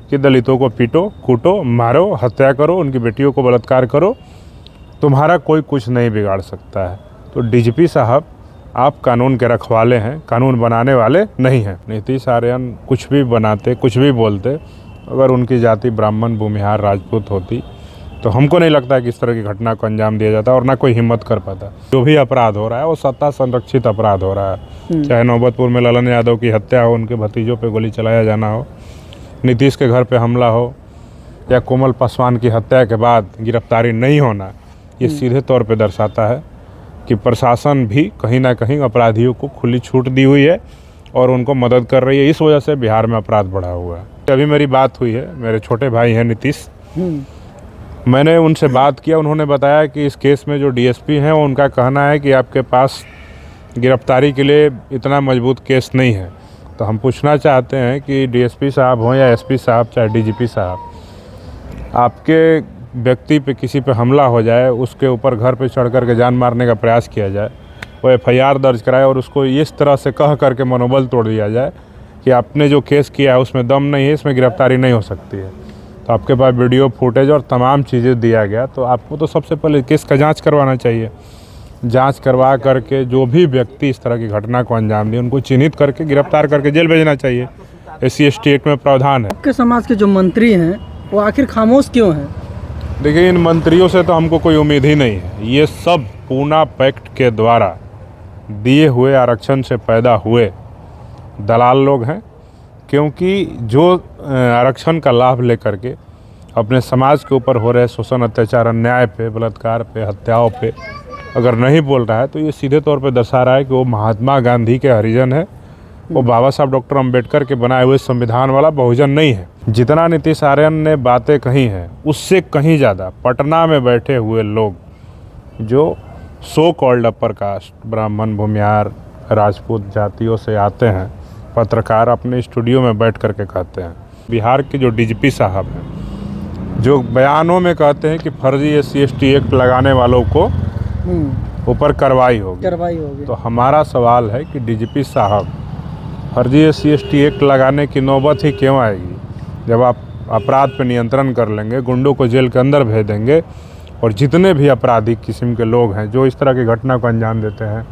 कि दलितों को पीटो, कूटो, मारो, हत्या करो, उनकी बेटियों को बलात्कार करो, तुम्हारा कोई कुछ नहीं बिगाड़ सकता है। तो डीजीपी साहब, आप कानून के रखवाले हैं, कानून बनाने वाले नहीं हैं। नीतीश आर्यन कुछ भी बनाते, कुछ भी बोलते, अगर उनकी जाति ब्राह्मण, भूमिहार, राजपूत होती तो हमको नहीं लगता कि इस तरह की घटना को अंजाम दिया जाता और ना कोई हिम्मत कर पाता। जो भी अपराध हो रहा है वो सत्ता संरक्षित अपराध हो रहा है, चाहे नौबतपुर में ललन यादव की हत्या हो, उनके भतीजों पे गोली चलाया जाना हो, नीतीश के घर पे हमला हो, या कोमल पासवान की हत्या के बाद गिरफ्तारी नहीं होना, ये सीधे तौर पे दर्शाता है कि प्रशासन भी कहीं ना कहीं अपराधियों को खुली छूट दी हुई है और उनको मदद कर रही है। इस वजह से बिहार में अपराध बढ़ा हुआ है। अभी मेरी बात हुई है, मेरे छोटे भाई हैं नीतीश, मैंने उनसे बात किया, उन्होंने बताया कि इस केस में जो डीएसपी हैं उनका कहना है कि आपके पास गिरफ्तारी के लिए इतना मजबूत केस नहीं है। तो हम पूछना चाहते हैं कि डीएसपी साहब हों या एसपी साहब, चाहे डीजीपी साहब, आपके व्यक्ति पे किसी पे हमला हो जाए, उसके ऊपर घर पे चढ़ कर के जान मारने का प्रयास किया जाए, वो एफआईआर दर्ज कराए और उसको इस तरह से कह करके मनोबल तोड़ दिया जाए कि आपने जो केस किया है उसमें दम नहीं है, इसमें गिरफ्तारी नहीं हो सकती है। तो आपके पास वीडियो फुटेज और तमाम चीज़ें दिया गया, तो आपको तो सबसे पहले केस का जांच करवाना चाहिए। जांच करवा करके जो भी व्यक्ति इस तरह की घटना को अंजाम दिए उनको चिन्हित करके गिरफ्तार करके जेल भेजना चाहिए। SC/ST एक्ट में प्रावधान है। आपके समाज के जो मंत्री हैं वो आखिर खामोश क्यों हैं? देखिए, इन मंत्रियों से तो हमको कोई उम्मीद ही नहीं है। ये सब पूना पैक्ट के द्वारा दिए हुए आरक्षण से पैदा हुए दलाल लोग हैं, क्योंकि जो आरक्षण का लाभ लेकर के अपने समाज के ऊपर हो रहे शोषण, अत्याचार, अन्याय पे, बलात्कार पे, हत्याओं पे अगर नहीं बोल रहा है तो ये सीधे तौर पे दर्शा रहा है कि वो महात्मा गांधी के हरिजन है, वो बाबा साहब डॉक्टर अंबेडकर के बनाए हुए संविधान वाला बहुजन नहीं है। जितना नीतीश आर्यन ने बातें कही हैं उससे कहीं ज़्यादा पटना में बैठे हुए लोग जो सो कॉल्ड अपर कास्ट, ब्राह्मण, भूमिहार, राजपूत जातियों से आते हैं, पत्रकार अपने स्टूडियो में बैठ करके कहते हैं। बिहार के जो डीजीपी साहब हैं, जो बयानों में कहते हैं कि फर्जी SC/ST एक्ट लगाने वालों को ऊपर कार्रवाई होगी। तो हमारा सवाल है कि डीजीपी साहब, फर्जी SC/ST एक्ट लगाने की नौबत ही क्यों आएगी जब आप अपराध पर नियंत्रण कर लेंगे, गुंडों को जेल के अंदर भेज देंगे और जितने भी आपराधिक किस्म के लोग हैं जो इस तरह की घटना को अंजाम देते हैं,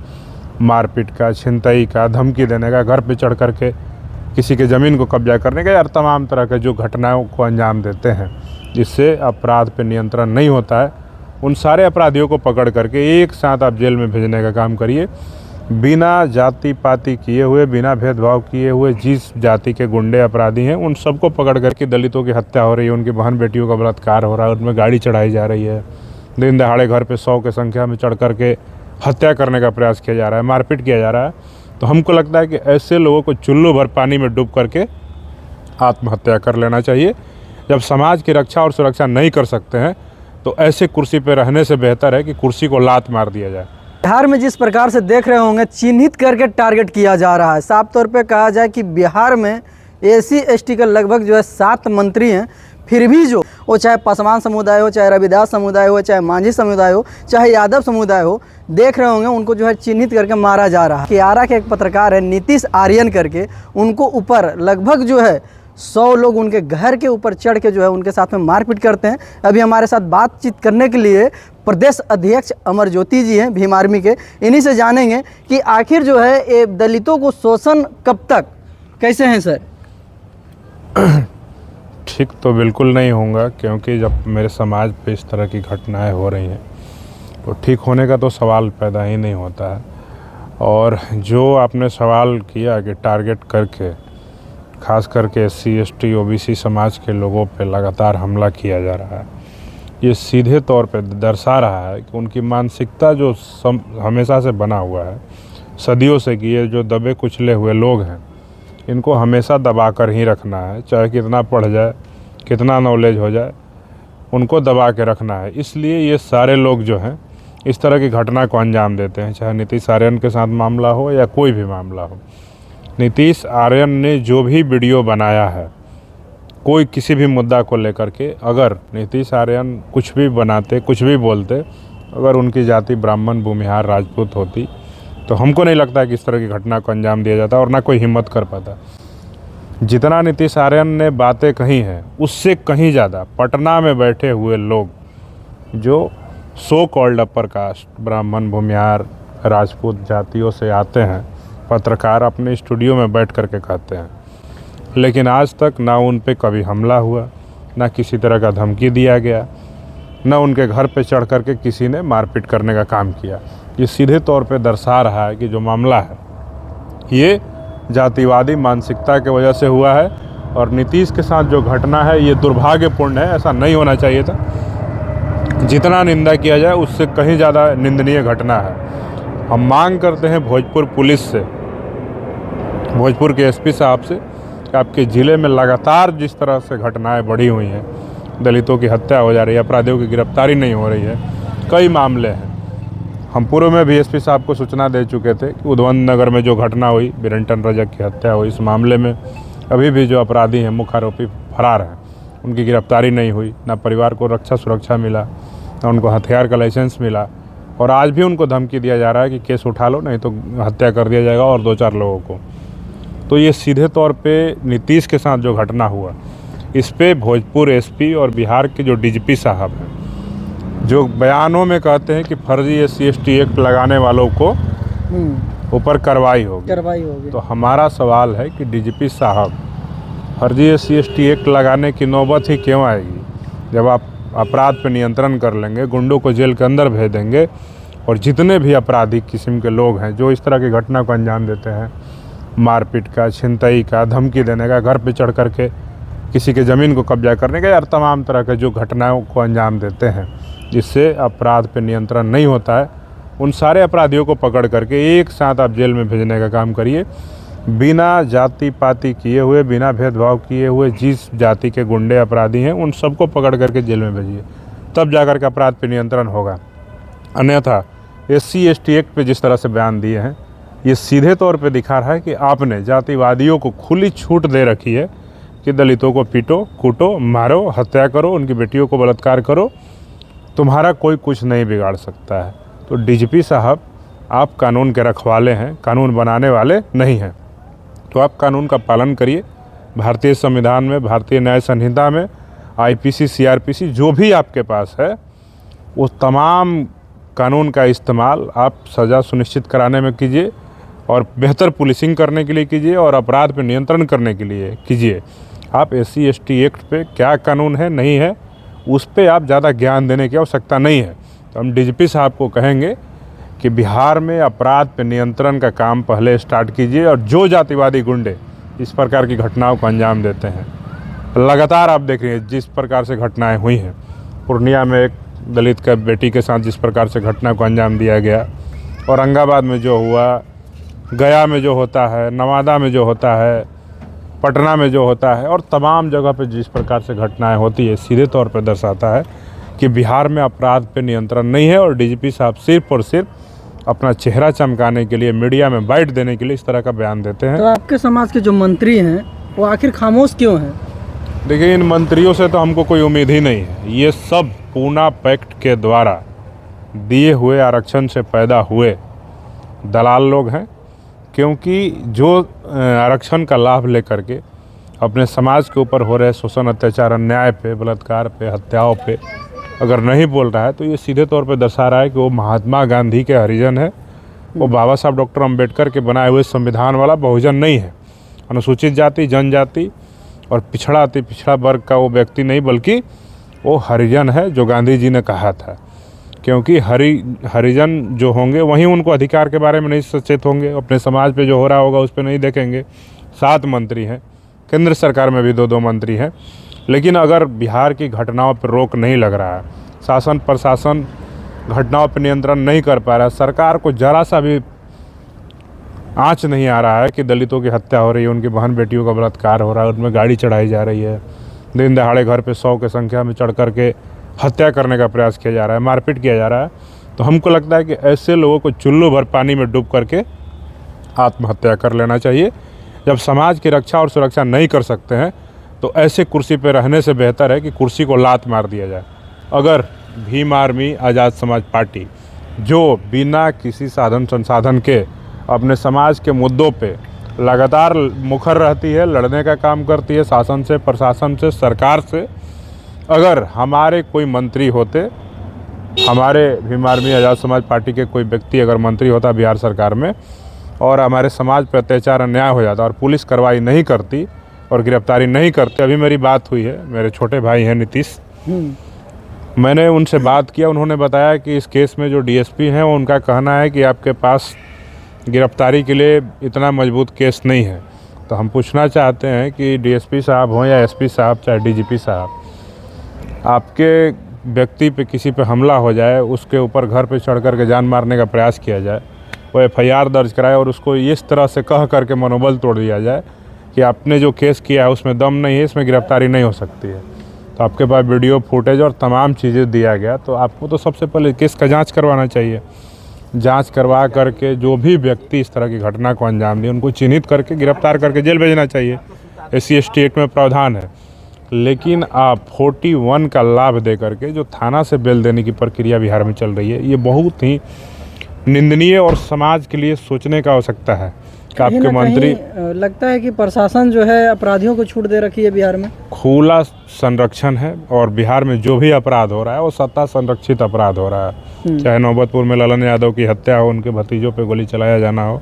मारपीट का, छिनतई का, धमकी देने का, घर पे चढ़ करके किसी के ज़मीन को कब्जा करने का, यार तमाम तरह के जो घटनाओं को अंजाम देते हैं जिससे अपराध पे नियंत्रण नहीं होता है, उन सारे अपराधियों को पकड़ करके एक साथ आप जेल में भेजने का काम करिए। बिना जाति पाति किए हुए, बिना भेदभाव किए हुए जिस जाति के गुंडे अपराधी हैं उन सबको पकड़ करके दलितों की हत्या हो रही है, उनकी बहन बेटियों का बलात्कार हो रहा है, उनमें गाड़ी चढ़ाई जा रही है, दिन दहाड़े घर पे 100 की संख्या में चढ़ करके हत्या करने का प्रयास किया जा रहा है, मारपीट किया जा रहा है, तो हमको लगता है कि ऐसे लोगों को चुल्लू भर पानी में डूब करके आत्महत्या कर लेना चाहिए। जब समाज की रक्षा और सुरक्षा नहीं कर सकते हैं तो ऐसे कुर्सी पर रहने से बेहतर है कि कुर्सी को लात मार दिया जाए। बिहार में जिस प्रकार से देख रहे होंगे, चिन्हित करके टारगेट किया जा रहा है। साफ तौर पे कहा जाए कि बिहार में SC/ST का लगभग जो है 7 मंत्री हैं, फिर भी जो वो चाहे पासवान समुदाय हो, चाहे रविदास समुदाय हो, चाहे मांझी समुदाय हो, चाहे यादव समुदाय हो, देख रहे होंगे उनको जो है चिन्हित करके मारा जा रहा है। कियारा के एक पत्रकार है नीतीश आर्यन करके, उनको ऊपर लगभग जो है 100 लोग उनके घर के ऊपर चढ़ के जो है उनके साथ में मारपीट करते हैं। अभी हमारे साथ बातचीत करने के लिए प्रदेश अध्यक्ष अमर ज्योति जी हैं भीम आर्मी के, इन्हीं से जानेंगे कि आखिर जो है ये दलितों को शोषण कब तक, कैसे हैं सर? ठीक तो बिल्कुल नहीं होगा, क्योंकि जब मेरे समाज पे इस तरह की घटनाएं हो रही हैं तो ठीक होने का तो सवाल पैदा ही नहीं होता है। और जो आपने सवाल किया कि टारगेट करके खास करके SC/ST OBC समाज के लोगों पे लगातार हमला किया जा रहा है, ये सीधे तौर पे दर्शा रहा है कि उनकी मानसिकता जो हमेशा से बना हुआ है, सदियों से, कि ये जो दबे कुचले हुए लोग हैं इनको हमेशा दबा कर ही रखना है, चाहे कितना पढ़ जाए, कितना नॉलेज हो जाए, उनको दबा के रखना है। इसलिए ये सारे लोग जो हैं इस तरह की घटना को अंजाम देते हैं, चाहे नीतीश आर्यन के साथ मामला हो या कोई भी मामला हो। नीतीश आर्यन ने जो भी वीडियो बनाया है कोई किसी भी मुद्दा को लेकर के, अगर नीतीश आर्यन कुछ भी बनाते, कुछ भी बोलते, अगर उनकी जाति ब्राह्मण, भूमिहार, राजपूत होती तो हमको नहीं लगता कि इस तरह की घटना को अंजाम दिया जाता और ना कोई हिम्मत कर पाता। जितना नीतीश आर्यन ने बातें कही हैं उससे कहीं ज़्यादा पटना में बैठे हुए लोग जो सो कॉल्ड अपर कास्ट, ब्राह्मण, भूमिहार, राजपूत जातियों से आते हैं, पत्रकार अपने स्टूडियो में बैठ करके कहते हैं, लेकिन आज तक ना उन पे कभी हमला हुआ, ना किसी तरह का धमकी दिया गया, ना उनके घर पे चढ़ करके किसी ने मारपीट करने का काम किया। ये सीधे तौर पे दर्शा रहा है कि जो मामला है ये जातिवादी मानसिकता की वजह से हुआ है और नीतीश के साथ जो घटना है ये दुर्भाग्यपूर्ण है, ऐसा नहीं होना चाहिए था। जितना निंदा किया जाए उससे कहीं ज़्यादा निंदनीय घटना है। हम मांग करते हैं भोजपुर पुलिस से, भोजपुर के एसपी साहब से कि आपके ज़िले में लगातार जिस तरह से घटनाएं बढ़ी हुई हैं, दलितों की हत्या हो जा रही है, अपराधियों की गिरफ्तारी नहीं हो रही है, कई मामले हैं। हम पूर्व में भी एसपी साहब को सूचना दे चुके थे कि उद्वंद नगर में जो घटना हुई, बिरंटन रजक की हत्या हुई, इस मामले में अभी भी जो अपराधी हैं, मुख्य आरोपी फरार हैं, उनकी गिरफ्तारी नहीं हुई, ना परिवार को रक्षा सुरक्षा मिला, ना उनको हथियार का लाइसेंस मिला और आज भी उनको धमकी दिया जा रहा है कि केस उठा लो नहीं तो हत्या कर दिया जाएगा और 2-4 लोगों को। तो ये सीधे तौर पे नीतीश के साथ जो घटना हुआ, इस पे भोजपुर एसपी और बिहार के जो डीजीपी साहब हैं, जो बयानों में कहते हैं कि फर्जी SC/ST एक्ट लगाने वालों को ऊपर कार्रवाई होगी। तो हमारा सवाल है कि डीजीपी साहब, फर्जी SC/ST एक्ट लगाने की नौबत ही क्यों आएगी जब आप अपराध पर नियंत्रण कर लेंगे, गुंडों को जेल के अंदर भेज देंगे और जितने भी आपराधिक किस्म के लोग हैं जो इस तरह की घटना को अंजाम देते हैं, मारपीट का, छिनतई का, धमकी देने का, घर पे चढ़ करके किसी के ज़मीन को कब्जा करने का, यार तमाम तरह के जो घटनाओं को अंजाम देते हैं जिससे अपराध पे नियंत्रण नहीं होता है, उन सारे अपराधियों को पकड़ करके एक साथ आप जेल में भेजने का काम करिए। बिना जाति पाति किए हुए, बिना भेदभाव किए हुए जिस जाति के गुंडे अपराधी हैं उन सबको पकड़ करके जेल में भेजिए, तब जाकर के अपराध पे नियंत्रण होगा। अन्यथा SC/ST एक्ट पे जिस तरह से बयान दिए हैं, ये सीधे तौर पे दिखा रहा है कि आपने जातिवादियों को खुली छूट दे रखी है कि दलितों को पीटो, कूटो, मारो, हत्या करो, उनकी बेटियों को बलात्कार करो, तुम्हारा कोई कुछ नहीं बिगाड़ सकता है। तो डीजीपी साहब, आप कानून के रखवाले हैं, कानून बनाने वाले नहीं हैं। तो आप कानून का पालन करिए। भारतीय संविधान में, भारतीय न्याय संहिता में, IPC, CRPC जो भी आपके पास है, उस तमाम कानून का इस्तेमाल आप सज़ा सुनिश्चित कराने में कीजिए और बेहतर पुलिसिंग करने के लिए कीजिए और अपराध पर नियंत्रण करने के लिए कीजिए। आप SC/ST एक्ट पे क्या कानून है नहीं है उस पर आप ज़्यादा ज्ञान देने की आवश्यकता नहीं है। तो हम डीजीपी साहब को कहेंगे कि बिहार में अपराध पे नियंत्रण का काम पहले स्टार्ट कीजिए और जो जातिवादी गुंडे इस प्रकार की घटनाओं को अंजाम देते हैं, लगातार आप देख रहे हैं जिस प्रकार से घटनाएं हुई हैं, पूर्णिया में एक दलित का बेटी के साथ जिस प्रकार से घटना को अंजाम दिया गया, औरंगाबाद में जो हुआ, गया में जो होता है, नवादा में जो होता है, पटना में जो होता है और तमाम जगह पे जिस प्रकार से घटनाएं होती है, सीधे तौर पे दर्शाता है कि बिहार में अपराध पे नियंत्रण नहीं है और डीजीपी साहब सिर्फ और सिर्फ अपना चेहरा चमकाने के लिए, मीडिया में बाइट देने के लिए इस तरह का बयान देते हैं। तो आपके समाज के जो मंत्री हैं वो आखिर खामोश क्यों हैं? देखिए, इन मंत्रियों से तो हमको कोई उम्मीद ही नहीं है। ये सब पूना पैक्ट के द्वारा दिए हुए आरक्षण से पैदा हुए दलाल लोग हैं, क्योंकि जो आरक्षण का लाभ लेकर के अपने समाज के ऊपर हो रहे शोषण, अत्याचार, अन्याय पे, बलात्कार पे, हत्याओं पे अगर नहीं बोल रहा है तो ये सीधे तौर पे दर्शा रहा है कि वो महात्मा गांधी के हरिजन है, वो बाबा साहब डॉक्टर अंबेडकर के बनाए हुए संविधान वाला बहुजन नहीं है। अनुसूचित जाति, जनजाति और पिछड़ा अति पिछड़ा वर्ग का वो व्यक्ति नहीं, बल्कि वो हरिजन है जो गांधी जी ने कहा था। क्योंकि हरिजन जो होंगे वहीं उनको अधिकार के बारे में नहीं सचेत होंगे, अपने समाज पे जो हो रहा होगा उस पर नहीं देखेंगे। 7 मंत्री हैं, केंद्र सरकार में भी 2-2 मंत्री हैं, लेकिन अगर बिहार की घटनाओं पर रोक नहीं लग रहा है, शासन प्रशासन घटनाओं पर नियंत्रण नहीं कर पा रहा है, सरकार को जरा सा भी आँच नहीं आ रहा है कि दलितों की हत्या हो रही है, उनकी बहन बेटियों का बलात्कार हो रहा है, उनमें गाड़ी चढ़ाई जा रही है, दिन दहाड़े घर पे 100 की संख्या में चढ़ करके हत्या करने का प्रयास किया जा रहा है, मारपीट किया जा रहा है, तो हमको लगता है कि ऐसे लोगों को चुल्लू भर पानी में डूब करके आत्महत्या कर लेना चाहिए। जब समाज की रक्षा और सुरक्षा नहीं कर सकते हैं तो ऐसे कुर्सी पर रहने से बेहतर है कि कुर्सी को लात मार दिया जाए। अगर भीम आर्मी, आज़ाद समाज पार्टी जो बिना किसी साधन संसाधन के अपने समाज के मुद्दों पे लगातार मुखर रहती है, लड़ने का काम करती है शासन से, प्रशासन से, सरकार से। अगर हमारे कोई मंत्री होते, हमारे भीम आर्मी आज़ाद समाज पार्टी के कोई व्यक्ति अगर मंत्री होता बिहार सरकार में और हमारे समाज पर अत्याचार अन्याय हो जाता और पुलिस कार्रवाई नहीं करती और गिरफ्तारी नहीं करती। अभी मेरी बात हुई है, मेरे छोटे भाई हैं नीतीश, मैंने उनसे बात किया, उन्होंने बताया कि इस केस में जो डीएसपी हैं उनका कहना है कि आपके पास गिरफ्तारी के लिए इतना मजबूत केस नहीं है। तो हम पूछना चाहते हैं कि डीएसपी साहब हों या एसपी साहब चाहे डीजीपी साहब, आपके व्यक्ति पे किसी पे हमला हो जाए, उसके ऊपर घर पे चढ़ कर के जान मारने का प्रयास किया जाए, वो एफआईआर दर्ज कराए और उसको इस तरह से कह करके मनोबल तोड़ दिया जाए कि आपने जो केस किया है उसमें दम नहीं है, इसमें गिरफ्तारी नहीं हो सकती है। तो आपके पास वीडियो फुटेज और तमाम चीज़ें दिया गया, तो आपको तो सबसे पहले केस का जांच करवाना चाहिए। जांच करवा करके जो भी व्यक्ति इस तरह की घटना को अंजाम दिए उनको चिन्हित करके गिरफ्तार करके जेल भेजना चाहिए। SC/ST एक्ट में प्रावधान है। लेकिन आप 41 का लाभ दे करके जो थाना से बेल देने की प्रक्रिया बिहार में चल रही है, ये बहुत ही निंदनीय और समाज के लिए सोचने का आवश्यकता है कि आपके मंत्री, लगता है कि प्रशासन जो है अपराधियों को छूट दे रखी है बिहार में। खुला संरक्षण है और बिहार में जो भी अपराध हो रहा है वो सत्ता संरक्षित अपराध हो रहा है। चाहे नौबतपुर में ललन यादव की हत्या हो, उनके भतीजों पे गोली चलाया जाना हो,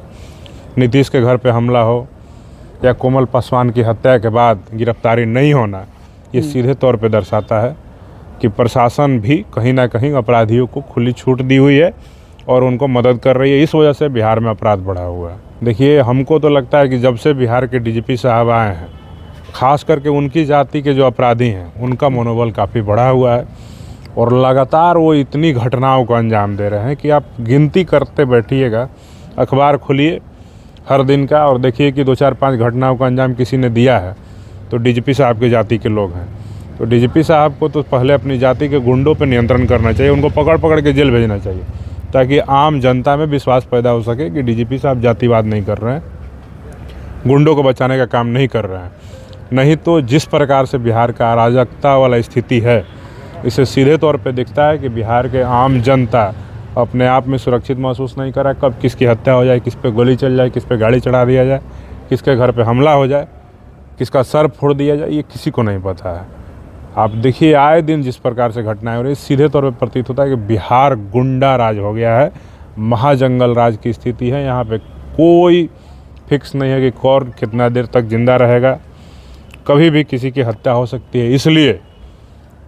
नीतीश के घर पे हमला हो या कोमल पासवान की हत्या के बाद गिरफ्तारी नहीं होना, ये सीधे तौर पे दर्शाता है कि प्रशासन भी कहीं ना कहीं अपराधियों को खुली छूट दी हुई है और उनको मदद कर रही है। इस वजह से बिहार में अपराध बढ़ा हुआ है। देखिए, हमको तो लगता है कि जब से बिहार के डीजीपी साहब आए हैं, ख़ास करके उनकी जाति के जो अपराधी हैं उनका मनोबल काफ़ी बढ़ा हुआ है और लगातार वो इतनी घटनाओं को अंजाम दे रहे हैं कि आप गिनती करते बैठिएगा, अखबार खोलिए हर दिन का और देखिए कि 2-4-5 घटनाओं का अंजाम किसी ने दिया है तो डीजीपी साहब की जाति के लोग हैं। तो डीजीपी साहब को तो पहले अपनी जाति के गुंडों पर नियंत्रण करना चाहिए, उनको पकड़ पकड़ के जेल भेजना चाहिए ताकि आम जनता में विश्वास पैदा हो सके कि डीजीपी साहब जातिवाद नहीं कर रहे हैं, गुंडों को बचाने का काम नहीं कर रहे हैं। नहीं तो जिस प्रकार से बिहार का अराजकता वाला स्थिति है, इससे सीधे तौर पे दिखता है कि बिहार के आम जनता अपने आप में सुरक्षित महसूस नहीं कर रहा है। कब किसकी हत्या हो जाए, किस पे गोली चल जाए, किस पे गाड़ी चढ़ा दिया जाए, किसके घर पे हमला हो जाए, किसका सर फोड़ दिया जाए, ये किसी को नहीं पता है। आप देखिए आए दिन जिस प्रकार से घटनाएं हो रही है, सीधे तौर पे प्रतीत होता है कि बिहार गुंडा राज हो गया है, महाजंगल राज की स्थिति है। यहाँ पे कोई फिक्स नहीं है कि कौन कितना देर तक जिंदा रहेगा, कभी भी किसी की हत्या हो सकती है। इसलिए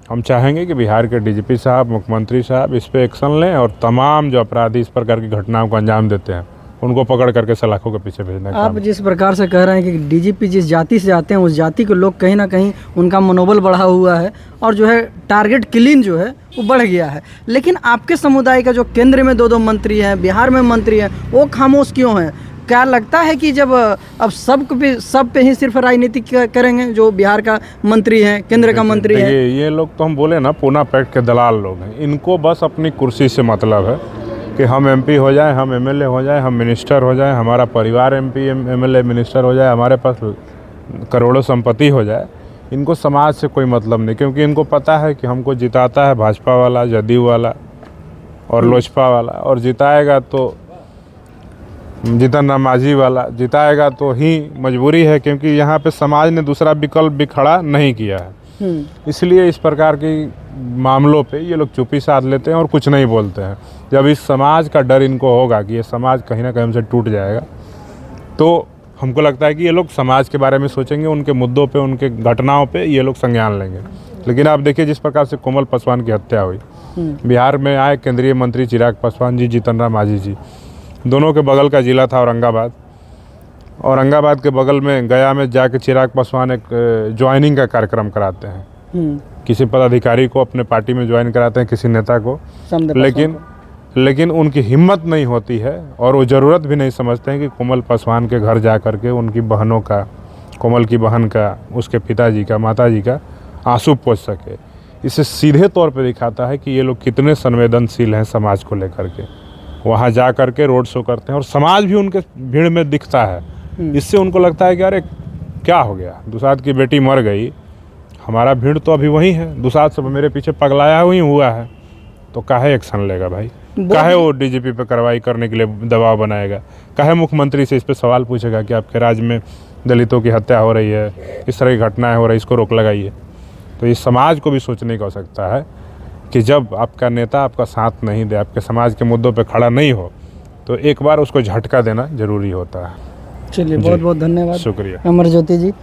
हम चाहेंगे कि बिहार के डीजीपी साहब, मुख्यमंत्री साहब इस पर एक्शन लें और तमाम जो अपराधी इस प्रकार की घटनाओं को अंजाम देते हैं उनको पकड़ करके सलाखों के पीछे भेजने का। आप जिस प्रकार से कह रहे हैं कि डीजीपी जिस जाति से आते हैं उस जाति के लोग कहीं ना कहीं उनका मनोबल बढ़ा हुआ है और जो है टारगेट किलिंग जो है वो बढ़ गया है। लेकिन आपके समुदाय का जो केंद्र में 2-2 मंत्री हैं, बिहार में मंत्री हैं, वो खामोश क्यों हैं? क्या लगता है कि जब अब सब पे ही सिर्फ राजनीति करेंगे जो बिहार का मंत्री हैं, केंद्र का मंत्री है? ये लोग तो हम बोले ना पूना पैक्ट के दलाल लोग हैं। इनको बस अपनी कुर्सी से मतलब है कि हम एमपी हो जाए, हम एमएलए हो जाए, हम मिनिस्टर हो जाए, हमारा परिवार एमपी एमएलए मिनिस्टर हो जाए, हमारे पास करोड़ों संपत्ति हो जाए। इनको समाज से कोई मतलब नहीं, क्योंकि इनको पता है कि हमको जिताता है भाजपा वाला, जदयू वाला और लोजपा वाला, और जिताएगा तो जीतन राम मांझी वाला जिताएगा तो ही मजबूरी है, क्योंकि यहाँ पे समाज ने दूसरा विकल्प भी खड़ा नहीं किया है। इसलिए इस प्रकार के मामलों पे ये लोग चुप्पी साध लेते हैं और कुछ नहीं बोलते हैं। जब इस समाज का डर इनको होगा कि ये समाज कहीं ना कहीं हमसे टूट जाएगा, तो हमको लगता है कि ये लोग समाज के बारे में सोचेंगे, उनके मुद्दों पे, उनके घटनाओं पे ये लोग संज्ञान लेंगे। लेकिन आप देखिए जिस प्रकार से कोमल पासवान की हत्या हुई, बिहार में आए केंद्रीय मंत्री चिराग पासवान जी, जीतन राम मांझी जी, दोनों के बगल का ज़िला था औरंगाबाद। औरंगाबाद के बगल में गया में जाके चिराग पासवान एक ज्वाइनिंग का कार्यक्रम कराते हैं, किसी पदाधिकारी को अपने पार्टी में ज्वाइन कराते हैं, किसी नेता को। लेकिन उनकी हिम्मत नहीं होती है और वो ज़रूरत भी नहीं समझते हैं कि कोमल पासवान के घर जा कर के उनकी बहनों का, कोमल की बहन का, उसके पिताजी का, माताजी का आंसू पोंछ सके। इसे सीधे तौर पे दिखाता है कि ये लोग कितने संवेदनशील हैं समाज को लेकर के। वहाँ जा कर के रोड शो करते हैं और समाज भी उनके भीड़ में दिखता है। इससे उनको लगता है कि अरे क्या हो गया, दुसाद की बेटी मर गई, हमारा भीड़ तो अभी वही है, दुसाद सब मेरे पीछे पगलाया हुआ है, तो काहे एक्शन लेगा भाई। काहे वो डीजीपी पे कार्रवाई करने के लिए दबाव बनाएगा, काहे मुख्यमंत्री से इस पे सवाल पूछेगा कि आपके राज्य में दलितों की हत्या हो रही है, इस तरह की घटनाएं हो रही है, इसको रोक लगाइए। तो इस समाज को भी सोचने की आवश्यकता है कि जब आपका नेता आपका साथ नहीं दे, आपके समाज के मुद्दों पे खड़ा नहीं हो, तो एक बार उसको झटका देना जरूरी होता है। चलिए बहुत बहुत धन्यवाद, शुक्रिया। अमर ज्योति जी।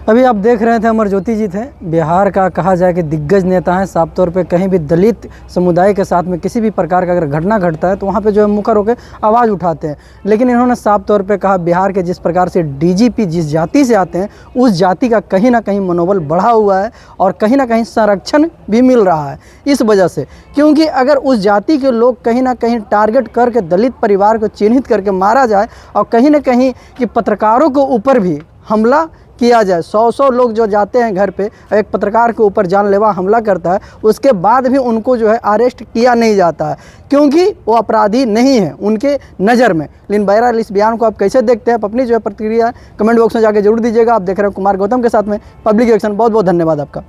अभी आप देख रहे थे अमर ज्योति जी थे, बिहार का कहा जाए कि दिग्गज नेता हैं। साफ तौर पे कहीं भी दलित समुदाय के साथ में किसी भी प्रकार का अगर घटना घटता है तो वहाँ पे जो है मुखर होकर आवाज़ उठाते हैं। लेकिन इन्होंने साफ तौर पे कहा बिहार के जिस प्रकार से डीजीपी जिस जाति से आते हैं उस जाति का कहीं ना कहीं मनोबल बढ़ा हुआ है और कहीं ना कहीं संरक्षण भी मिल रहा है इस वजह से, क्योंकि अगर उस जाति के लोग कहीं ना कहीं टारगेट करके दलित परिवार को चिन्हित करके मारा जाए और कहीं ना कहीं कि पत्रकारों के ऊपर भी हमला किया जाए, 100 लोग जो जाते हैं घर पे एक पत्रकार के ऊपर जानलेवा हमला करता है, उसके बाद भी उनको जो है अरेस्ट किया नहीं जाता है क्योंकि वो अपराधी नहीं है उनके नज़र में। लेकिन बहरहाल इस बयान को आप कैसे देखते हैं, आप अपनी जो है प्रतिक्रिया कमेंट बॉक्स में जाके जरूर दीजिएगा। आप देख रहे हैं कुमार गौतम के साथ में पब्लिक एक्शन। बहुत बहुत धन्यवाद आपका।